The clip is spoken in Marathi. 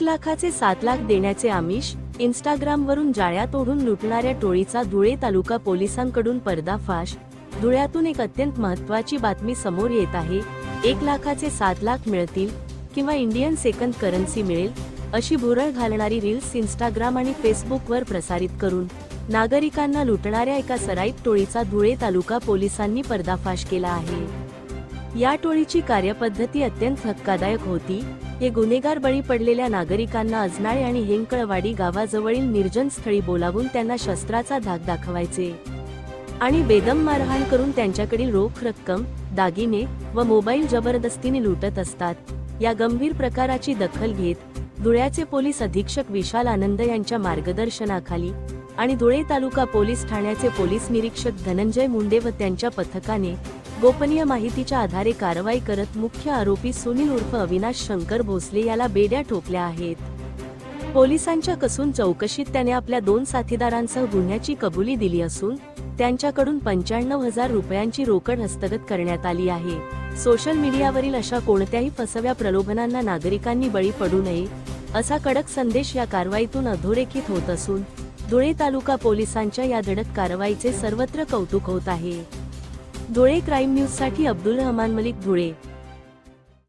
1,00,000चे 7 लाख देण्याचे आमिष, इंस्टाग्रामवरून जाळ्यात ओढून लुटणाऱ्या टोळीचा धुळे तालुका पोलिसांकडून पर्दाफाश। धुळ्यातून एक अत्यंत महत्त्वाची बातमी समोर येत आहे। 1,00,000चे 7 लाख मिळतील किंवा इंडियन सेकंड करन्सी मिळेल अशी भुरळ घालणारी रील्स इंस्टाग्राम आणि फेसबुकवर प्रसारित करून नागरिकांना लुटणाऱ्या एका सराईत टोळीचा धुळे तालुका पोलिसांनी पर्दाफाश केला आहे। या टोळीची कार्यपद्धती अत्यंत धक्कादायक होती। हे गुन्हेगार बळी पडलेल्या नागरिकांना अजनाळे आणि हेंकळवाडी गावाजवळील निर्जन स्थळी बोलावून त्यांना शस्त्राचा धाक दाखवायचे आणि बेदम मारहाण करून त्यांच्याकडील रोख रक्कम, दागिने व मोबाईल जबरदस्तीने लुटत असतात। या गंभीर प्रकाराची दखल घेत धुळ्याचे पोलीस अधीक्षक विशाल आनंद यांच्या मार्गदर्शनाखाली आणि धुळे तालुका पोलीस ठाण्याचे पोलीस निरीक्षक धनंजय मुंडे व त्यांच्या पथकाने गोपनीय माहितीच्या आधारे कारवाई करत मुख्य आरोपी सुनील उर्फ अविनाश शंकर भोसले याला बेड्या ठोकल्या आहेत। पोलिसांच्या कसून चौकशीत त्याने आपल्या 2 साथीदारांसह गुन्ह्याची कबुली दिली असून त्यांच्याकडून 95,000 रुपयांची रोकड हस्तगत करण्यात आली आहे। सोशल मीडियावरील अशा कोणत्याही फसव्या प्रलोभनांना नागरिकांनी बळी पडू नये असा कडक संदेश या कारवाईतून अधोरेखित होत असून धुळे तालुका पोलिसांच्या या धडक कारवाईचे सर्वत्र कौतुक होत आहे। धुळे क्राईम न्यूजसाठी अब्दुल रहमान मलिक, धुळे।